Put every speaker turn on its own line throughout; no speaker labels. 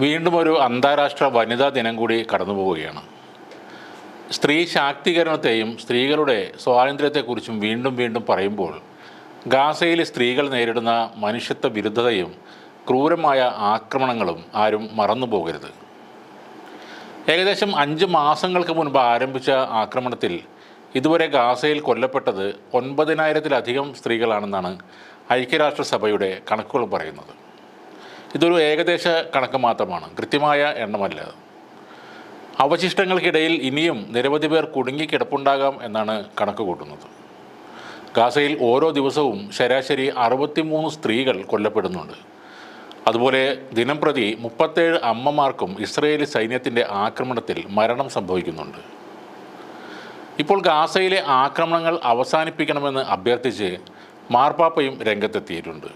വീണ്ടും ഒരു അന്താരാഷ്ട്ര വനിതാ ദിനം കൂടി കടന്നു പോവുകയാണ്. സ്ത്രീ ശാക്തീകരണത്തെയും സ്ത്രീകളുടെ സ്വാതന്ത്ര്യത്തെക്കുറിച്ചും വീണ്ടും വീണ്ടും പറയുമ്പോൾ ഗാസയിലെ സ്ത്രീകൾ നേരിടുന്ന മനുഷ്യത്വ വിരുദ്ധതയും ക്രൂരമായ ആക്രമണങ്ങളും ആരും മറന്നു പോകരുത്. ഏകദേശം 5 മാസങ്ങൾക്ക് മുൻപ് ആരംഭിച്ച ആക്രമണത്തിൽ ഇതുവരെ ഗാസയിൽ കൊല്ലപ്പെട്ടത് 9,000-ലധികം സ്ത്രീകളാണെന്നാണ് ഐക്യരാഷ്ട്രസഭയുടെ കണക്കുകൾ പറയുന്നത്. ഇതൊരു ഏകദേശ കണക്ക് മാത്രമാണ്, കൃത്യമായ എണ്ണമല്ല. അവശിഷ്ടങ്ങൾക്കിടയിൽ ഇനിയും നിരവധി പേർ കുടുങ്ങിക്കിടപ്പുണ്ടാകാം എന്നാണ് കണക്ക് കൂട്ടുന്നത്. ഗാസയിൽ ഓരോ ദിവസവും ശരാശരി 63 സ്ത്രീകൾ കൊല്ലപ്പെടുന്നുണ്ട്. അതുപോലെ ദിനംപ്രതി 37 അമ്മമാർക്കും ഇസ്രയേലി സൈന്യത്തിൻ്റെ ആക്രമണത്തിൽ മരണം സംഭവിക്കുന്നുണ്ട്. ഇപ്പോൾ ഗാസയിലെ ആക്രമണങ്ങൾ അവസാനിപ്പിക്കണമെന്ന് അഭ്യർത്ഥിച്ച് മാർപ്പാപ്പയും രംഗത്തെത്തിയിട്ടുണ്ട്.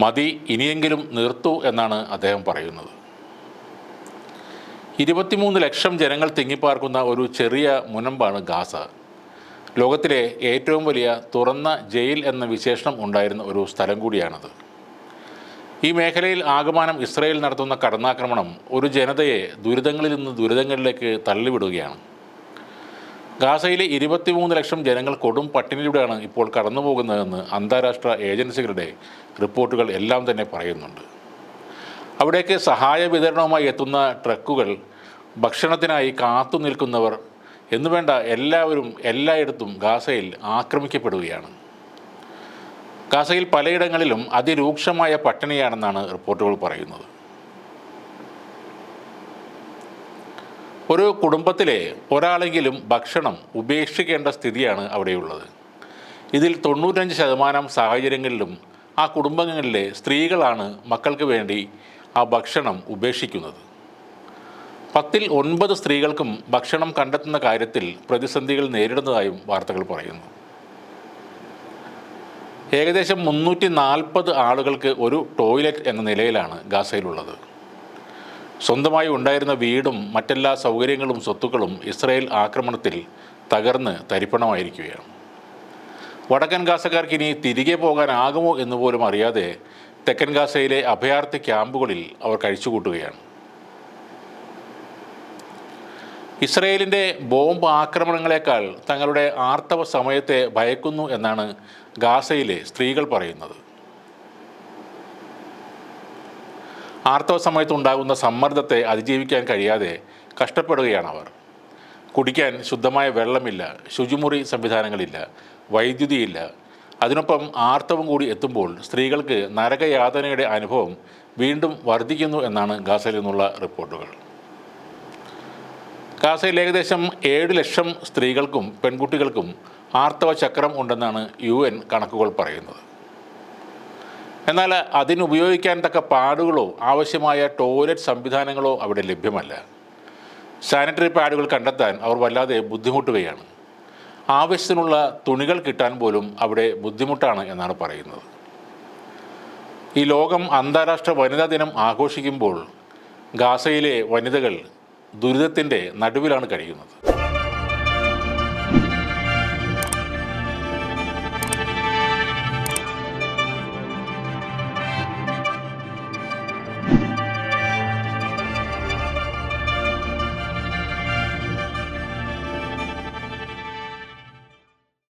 മതി, ഇനിയെങ്കിലും നിർത്തൂ എന്നാണ് അദ്ദേഹം പറയുന്നത്. 23 ലക്ഷം ജനങ്ങൾ തിങ്ങിപ്പാർക്കുന്ന ഒരു ചെറിയ മുനമ്പാണ് ഗാസ. ലോകത്തിലെ ഏറ്റവും വലിയ തുറന്ന ജയിൽ എന്ന വിശേഷണം ഉണ്ടായിരുന്ന ഒരു സ്ഥലം കൂടിയാണത്. ഈ മേഖലയിൽ ആകമാനം ഇസ്രയേൽ നടത്തുന്ന കടന്നാക്രമണം ഒരു ജനതയെ ദുരിതങ്ങളിൽ നിന്ന് ദുരിതങ്ങളിലേക്ക് തള്ളിവിടുകയാണ്. ഗാസയിലെ 23 ലക്ഷം ജനങ്ങൾ കൊടും പട്ടിണിയിലൂടെയാണ് ഇപ്പോൾ കടന്നു പോകുന്നതെന്ന് അന്താരാഷ്ട്ര ഏജൻസികളുടെ റിപ്പോർട്ടുകൾ എല്ലാം തന്നെ പറയുന്നുണ്ട്. അവിടേക്ക് സഹായ വിതരണവുമായി എത്തുന്ന ട്രക്കുകൾ, ഭക്ഷണത്തിനായി കാത്തു നിൽക്കുന്നവർ എന്നുവേണ്ട എല്ലാവരും എല്ലായിടത്തും ഗാസയിൽ ആക്രമിക്കപ്പെടുകയാണ്. ഗാസയിൽ പലയിടങ്ങളിലും അതിരൂക്ഷമായ പട്ടിണിയാണെന്നാണ് റിപ്പോർട്ടുകൾ പറയുന്നത്. ഒരു കുടുംബത്തിലെ ഒരാളെങ്കിലും ഭക്ഷണം ഉപേക്ഷിക്കേണ്ട സ്ഥിതിയാണ് അവിടെയുള്ളത്. ഇതിൽ 95% സാഹചര്യങ്ങളിലും ആ കുടുംബങ്ങളിലെ സ്ത്രീകളാണ് മക്കൾക്ക് വേണ്ടി ആ ഭക്ഷണം ഉപേക്ഷിക്കുന്നത്. 10-ൽ 9 സ്ത്രീകൾക്കും ഭക്ഷണം കണ്ടെത്തുന്ന കാര്യത്തിൽ പ്രതിസന്ധികൾ നേരിടുന്നതായും വാർത്തകൾ പറയുന്നു. ഏകദേശം 340 ആളുകൾക്ക് ഒരു ടോയ്ലറ്റ് എന്ന നിലയിലാണ് ഗാസയിലുള്ളത്. സ്വന്തമായി ഉണ്ടായിരുന്ന വീടും മറ്റെല്ലാ സൗകര്യങ്ങളും സ്വത്തുക്കളും ഇസ്രായേൽ ആക്രമണത്തിൽ തകർന്ന് തരിപ്പണമായിരിക്കുകയാണ്. വടക്കൻ ഗാസക്കാർക്ക് ഇനി തിരികെ പോകാനാകുമോ എന്നുപോലും അറിയാതെ തെക്കൻ ഗാസയിലെ അഭയാർത്ഥി ക്യാമ്പുകളിൽ അവർ കഴിച്ചുകൂട്ടുകയാണ്. ഇസ്രയേലിൻ്റെ ബോംബ് ആക്രമണങ്ങളെക്കാൾ തങ്ങളുടെ ആർത്തവ സമയത്തെ ഭയക്കുന്നു എന്നാണ് ഗാസയിലെ സ്ത്രീകൾ പറയുന്നത്. ആർത്തവ സമയത്തുണ്ടാകുന്ന സമ്മർദ്ദത്തെ അതിജീവിക്കാൻ കഴിയാതെ കഷ്ടപ്പെടുകയാണ് അവർ. കുടിക്കാൻ ശുദ്ധമായ വെള്ളമില്ല, ശുചിമുറി സംവിധാനങ്ങളില്ല, വൈദ്യുതിയില്ല. അതിനൊപ്പം ആർത്തവം കൂടി എത്തുമ്പോൾ സ്ത്രീകൾക്ക് നരകയാതനയുടെ അനുഭവം വീണ്ടും വർദ്ധിക്കുന്നു എന്നാണ് ഗാസയിൽ നിന്നുള്ള റിപ്പോർട്ടുകൾ. ഗാസയിൽ ഏകദേശം 7 ലക്ഷം സ്ത്രീകൾക്കും പെൺകുട്ടികൾക്കും ആർത്തവ ചക്രം ഉണ്ടെന്നാണ് UN കണക്കുകൾ പറയുന്നത്. എന്നാൽ അതിനുപയോഗിക്കാൻ തക്ക പാഡുകളോ ആവശ്യമായ ടോയ്ലറ്റ് സംവിധാനങ്ങളോ അവിടെ ലഭ്യമല്ല. സാനിറ്ററി പാഡുകൾ കണ്ടെത്താൻ അവർ വല്ലാതെ ബുദ്ധിമുട്ടുകയാണ്. ആവശ്യത്തിനുള്ള തുണികൾ കിട്ടാൻ പോലും അവിടെ ബുദ്ധിമുട്ടാണ് എന്നാണ് പറയുന്നത്. ഈ ലോകം അന്താരാഷ്ട്ര വനിതാ ദിനം ആഘോഷിക്കുമ്പോൾ ഗാസയിലെ വനിതകൾ ദുരിതത്തിൻ്റെ നടുവിലാണ് കഴിയുന്നത്.